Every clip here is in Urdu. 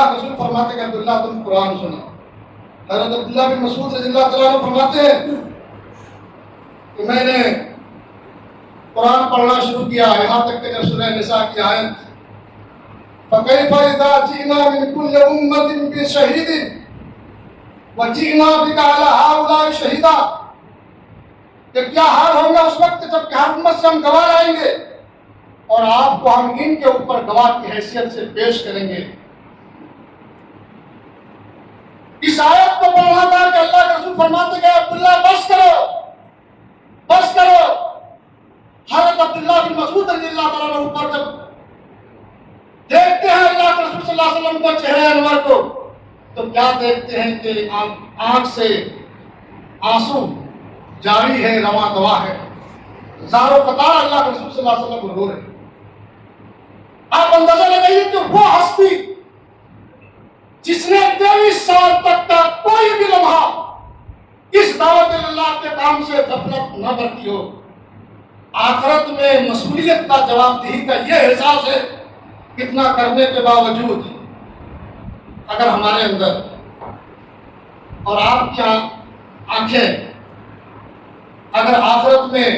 رسول فرماتے کہ عبداللہ تم قرآن سنا. حضرت عبداللہ بن مسعود رضی اللہ تعالیٰ عنہ فرماتے ہیں کہ میں نے قرآن پڑھنا شروع کیا یہاں تک کہ جب سورہ نساء کی آیت فَكَيْفَ إِذَا جِئْنَا مِنْ كُلِّ أُمَّةٍ بِشَهِيدٍ وَجِئْنَا بِكَ عَلَى هَؤُلَاءِ شَهِيدًا، کہ کیا حال ہوگا اس وقت جب کہ ہر امت سے ہم گواہ لائیں گے اور آپ کو ہم ان کے اوپر گواہ کی حیثیت سے پیش کریں گے. اس آیت کو پڑھنا تھا کہ اللہ کے رسول فرماتے کہ عبداللہ بس کرو بس کرو. حضرت عبداللہ بن مسعود رضی اللہ تعالیٰ عنہ اوپر جب دیکھتے ہیں اللہ کے رسول صلی اللہ علیہ وسلم کو چہرے انور کو تو کیا دیکھتے ہیں کہ آنکھ سے آنسو جاری ہے، رواں دوا ہے، زاروں قطار اللہ کے رسول صلی اللہ علیہ وسلم رو رہے. آپ اندازہ لگائیے کہ وہ ہستی جس نے 23 سال تک کا کوئی بھی لمحہ اس دعوت اللہ کے کام سے غفلت نہ برتی ہو، آخرت میں مسئولیت کا جواب دہی کا یہ احساس ہے. اتنا کرنے کے باوجود اگر ہمارے اندر اور آپ کی آنکھیں اگر آخرت میں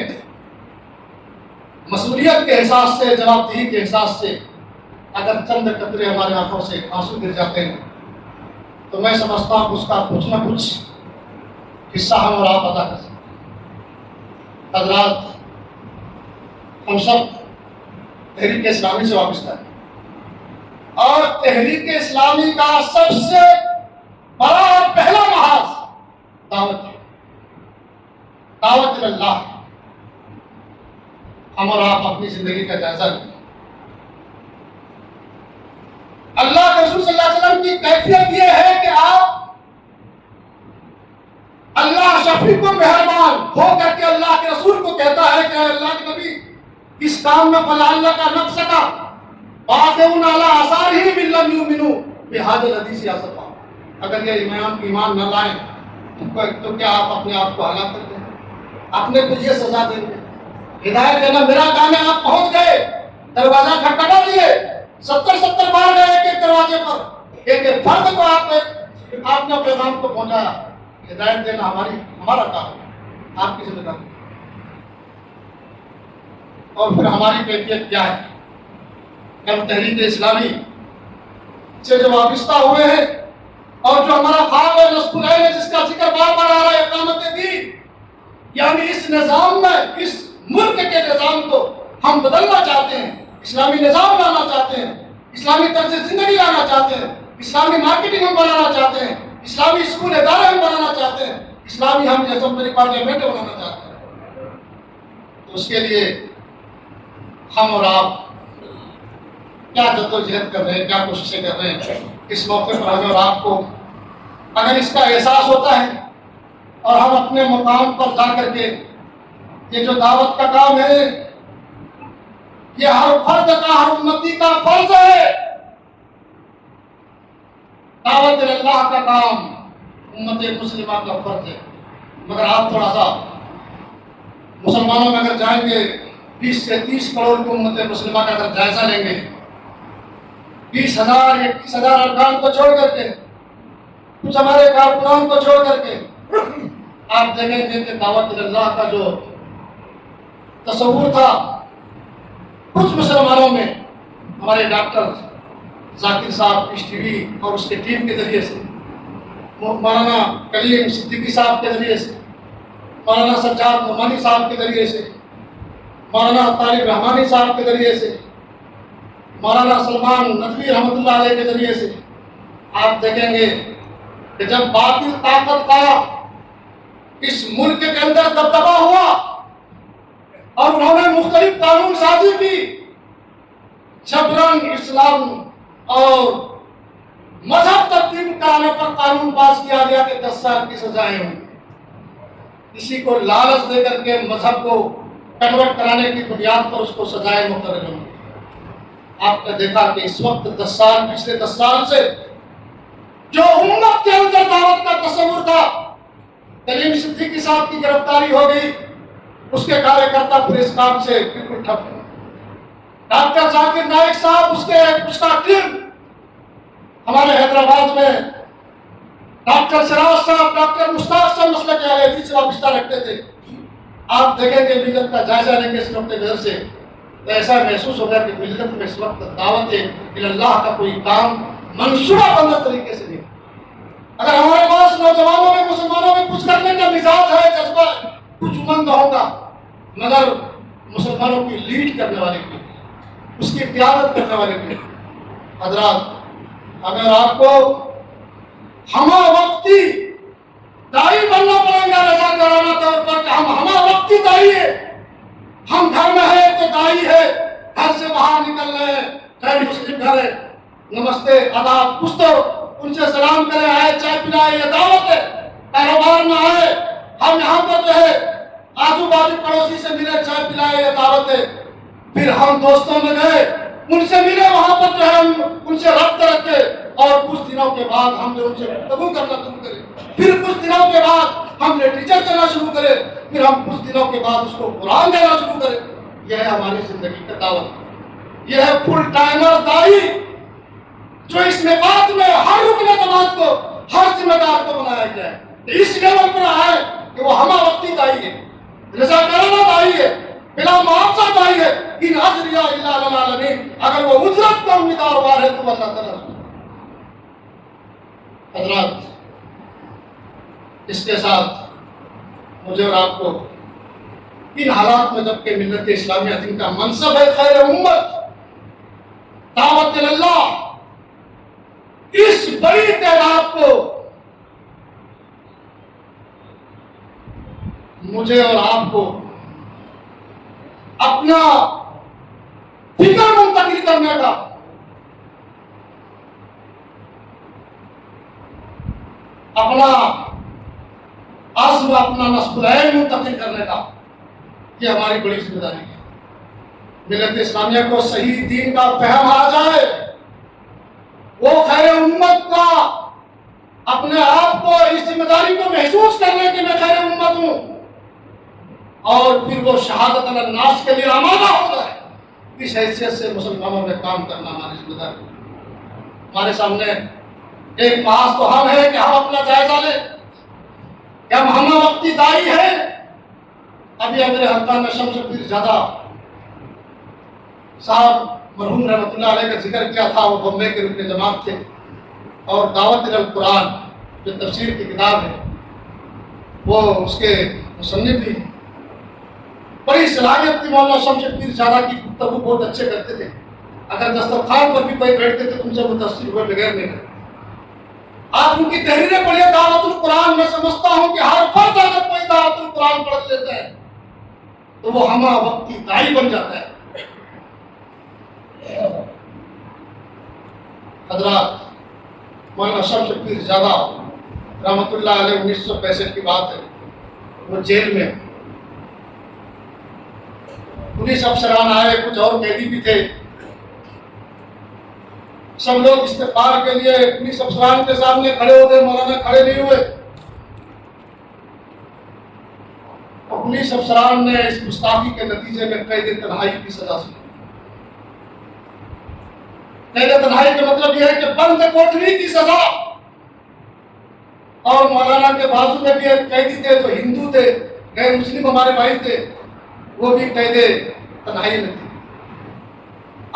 مسئولیت کے احساس سے، جواب دہی کے احساس سے اگر چند قطرے ہمارے آنکھوں سے آنسو گر جاتے ہیں تو میں سمجھتا ہوں اس کا کچھ نہ کچھ حصہ ہم اور آپ ادا کر سکتے ہیں. حضرات، ہم سب تحریک اسلامی سے وابستہ ہیں اور تحریک اسلامی کا سب سے بڑا اور پہلا محاذ دعوت ہے، دعوت اللہ. ہم اور آپ اپنی زندگی کا جائزہ لیں. اللہ کے رسول صلی اللہ علیہ وسلم کی کیفیت یہ ہے کہ آپ اللہ شفیق و مہربان ہو کر کے اللہ کے رسول کو کہتا ہے کہ اللہ کے نبی اس کام میں فلا اللہ کا نفس کا باقون علی آثارہم ان لم یؤمنوا بہذا الحدیث آسفا. اگر یہ ایمان نہ لائیں تو کیا آپ اپنے آپ کو ہلاک کر دیں گے؟ اپنے کو یہ سزا دیں گے؟ ہدایت دینا میرا کام ہے. آپ پہنچ گئے، دروازہ کھٹکھٹا دیے، 70 بار گئے ایک دروازے پر، ایک فرد کو آپ نے پیغام کو پہنچایا. ہدایت دینا ہمارا کام ہے، آپ کی ذمہ داری. اور پھر ہماری کیفیت کیا ہے؟ ہم تحریک اسلامی سے جو وابستہ ہوئے ہیں اور جو ہمارا خواب ہے نصب العین ہے، جس کا ذکر بار بار آ رہا ہے، اقامت دین، یعنی اس نظام میں، اس ملک کے نظام کو ہم بدلنا چاہتے ہیں، اسلامی نظام لانا چاہتے ہیں، اسلامی طرز زندگی لانا چاہتے ہیں، اسلامی مارکیٹنگ ہم بنانا چاہتے ہیں، اسلامی اسکول ادارے ہم بنانا چاہتے ہیں، اسلامی ہم اسمبلی پارلیمنٹ بنانا چاہتے ہیں. تو اس کے لیے ہم اور آپ کیا جدوجہد کر رہے ہیں، کیا کوششیں کر رہے ہیں. اس موقع پر ہمیں اور آپ کو اگر اس کا احساس ہوتا ہے اور ہم اپنے مقام پر جا کر کے یہ جو دعوت کا کام ہے یہ ہر فرد کا، ہر امتی کا فرض ہے. دعوت اللہ کا کام امت مسلمہ کا فرض ہے. مگر آپ تھوڑا سا مسلمانوں میں اگر جائیں گے، 20 سے 30 کروڑ کی امت مسلمہ کا اگر جائزہ لیں گے، 20,000 21,000 ارکان کو چھوڑ کر کے، کچھ ہمارے کارکنان کو چھوڑ کر کے، آپ دیکھیں گے کہ دعوت اللہ کا جو تصور تھا کچھ مسلمانوں میں، ہمارے ڈاکٹر ذاکر صاحب پیش ٹی وی اور اس کے ٹیم کے ذریعے سے، مولانا کلیم صدیقی صاحب کے ذریعے سے، مولانا سجاد نعمانی صاحب کے ذریعے سے، مولانا طالب رحمانی صاحب کے ذریعے سے، مولانا سلمان ندوی رحمۃ اللہ علیہ کے ذریعے سے، آپ دیکھیں گے کہ جب باطل طاقت کا اس ملک کے اندر دبدبا ہوا اور انہوں نے مختلف قانون سازی کی، جبرن اسلام اور مذہب تبدیل کرانے پر قانون پاس کیا گیا کہ 10 سال کی سزائیں ہوں. کسی کو لالچ دے کر کے مذہب کو کنورٹ کرانے کی بنیاد پر اس کو سزائیں مقرر ہوں. آپ نے دیکھا کہ اس وقت 10 سال، پچھلے 10 سال سے جو امت کے اندر دعوت کا تصور تھا، کلیم صدیقی صاحب کی گرفتاری ہو گئی، اس کے کارے کرتا پورے اس کام سے بالکل ٹھپ. ڈاکٹر ذاکر نائک صاحب، اس کا ٹیم ہمارے حیدرآباد میں ڈاکٹر سراج صاحب، ڈاکٹر مشتاق صاحب مسلک اہل حدیث سے وابستہ رکھتے تھے. آپ دیکھیں کہ ملت کا جائزہ لیں گے اس وقت گھر سے تو ایسا محسوس ہوگا کہ ملت میں اس وقت دعوت اللہ کا کوئی کام منصوبہ بندہ طریقے سے نہیں. اگر ہمارے پاس نوجوانوں میں، مسلمانوں میں کچھ کرنے کا مزاج ہے، جذبہ ہے، کچھ عمل تو ہوگا، مگر مسلمانوں کی لیڈ کرنے والے کی، اس کی قیادت کرنے والے کی. حضرات، اگر آپ کو ہمہ وقتی دائی بننا پڑے گا رضا کرانا طور پر کہ ہم ہمہ وقتی دائی ہے، ہم گھر میں ہے تو دائی ہے، گھر سے باہر نکل رہے ہیں، غیر مسلم گھر ہے، نمستے آداب پوچھتے ہو، ان سے سلام کرے، آئے چائے پلائے، یہ دعوت ہے. کاروبار میں آئے، ہم یہاں پر جو ہے آجو بازو پڑوسی سے ملے، چائے پلائے، یہ دعوت ہے. پھر ہم دوستوں میں گئے، ان سے ملے، وہاں پر جو ہے ہم ان سے رابطہ رکھے، اور کچھ دنوں کے بعد ہم نے ان سے گفتگو کرنا شروع کرے. پھر کچھ دنوں کے بعد ہم لٹریچر کرنا شروع کرے، پھر ہم کچھ دنوں کے بعد اس کو قرآن دینا شروع کرے. یہ ہے ہماری زندگی کا دعوت. یہ ہے فل ٹائمر دائی جو اس نکات میں ہر رکن جماعت کو، ہر ذمہ دار کو بنایا گیا ہے. اس لیول پر آئے کہ وہ ہمہ وقتی دائی ہے، رضا کرانا دائی ہے، بلا معاوضہ دائی ہے. ان اجریہ الا علی العالمین، اگر وہ اجرت کا امیدوار ہے تو اللہ تعالیٰ. حضرات، اس کے ساتھ مجھے اور آپ کو ان حالات میں جبکہ ملت اسلامیہ جن کا منصب ہے خیر امت، دعوت اللہ، اس بڑی تعداد کو مجھے اور آپ کو اپنا فکر منتقل کرنے کا، اپنا عزم، اپنا نصب العین منتقل کرنے کا، یہ ہماری بڑی ذمہ داری ہے. ملت اسلامیہ کو صحیح دین کا فہم آ جائے، وہ خیر امت کا اپنے آپ کو اس ذمہ داری کو محسوس کرنے کہ میں خیر امت ہوں، اور پھر وہ شہادت علی الناس کے لیے آمادہ ہو جائے. اس حیثیت سے مسلمانوں میں کام کرنا ہماری ذمہ داری. ہمارے سامنے ایک بات تو ہم ہے کہ ہم اپنا جائزہ لیں کہ ہم ہمہ وقتی دائی ہیں. ابھی میرے حلقہ میں شمس پیر زیادہ صاحب مرحوم رحمۃ اللہ علیہ کا ذکر کیا تھا. وہ بمبے کے رکن جماعت تھے، اور دعوت القرآن جو تفسیر کی کتاب ہے وہ اس کے مصنف بھی. بڑی صلاحیت تھی مولانا شمس پیر زیادہ کی، گفتگو بہت اچھے کرتے تھے. اگر دسترخوان پر بھی کوئی بیٹھتے تھے تو ان سے متاثر ہوئے بغیر نہیں رہتے. آپ ان کی تحریریں پڑھیے دعوت القرآن. میں سمجھتا ہوں کہ ہر فرد اگر کوئی دعوت القرآن پڑھ لیتا ہے تو وہ ہمہ وقتی دائی بن جاتا ہے. حضرات، مولانا شمس پیر زیادہ رحمۃ اللہ علیہ 1965 کی بات ہے، وہ جیل میں، پولیس افسران آئے، کچھ اور قیدی بھی تھے. سب لوگ استغفار کے لیے پولیس افسران کے سامنے کھڑے ہو گئے، مولانا کھڑے نہیں ہوئے. اور پولیس افسران نے اس گستاخی کے نتیجے میں قید تنہائی کی سزا سنی. قید تنہائی کا مطلب یہ ہے کہ بند کوٹری کی سزا. اور مولانا کے بازو میں بھی ایک قیدی تھے، تو ہندو تھے، غیر مسلم ہمارے بھائی تھے، وہ بھی قید تنہائی میں تھے.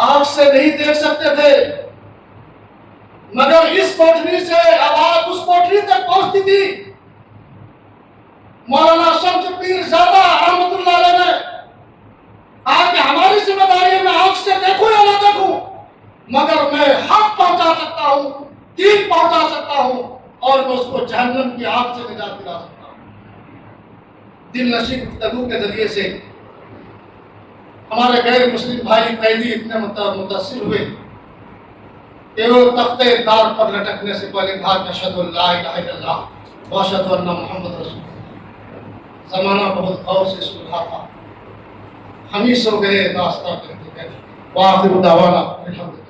آنکھ سے نہیں دیکھ سکتے تھے، مگر اس کوٹری سے آواز اس کوٹری تک پہنچتی تھی. مولانا شمس پیر زیادہ رحمۃ اللہ علیہ نے کہا کہ ہماری ذمہ داری ہے، میں آنکھ سے دیکھوں یا نہ دیکھوں، مگر میں حق پہنچا سکتا ہوں، دین پہنچا سکتا ہوں، اور میں اس کو جہنم کی آگ سے نجات دلا سکتا ہوں. دل نشین گفتگو کے ذریعے سے ہمارے غیر مسلم بھائی قیدی اتنے متاثر ہوئے کہ وہ تختے دار پر لٹکنے سے پہلے کہا کہ اشہد ان لا الہ الا اللہ واشہد ان محمد رسول اللہ. زمانہ بہت غور سے سن رہا تھا، ہم ہی سو گئے داستان کرتے گئے. وآخر دعوانا الحمد للہ.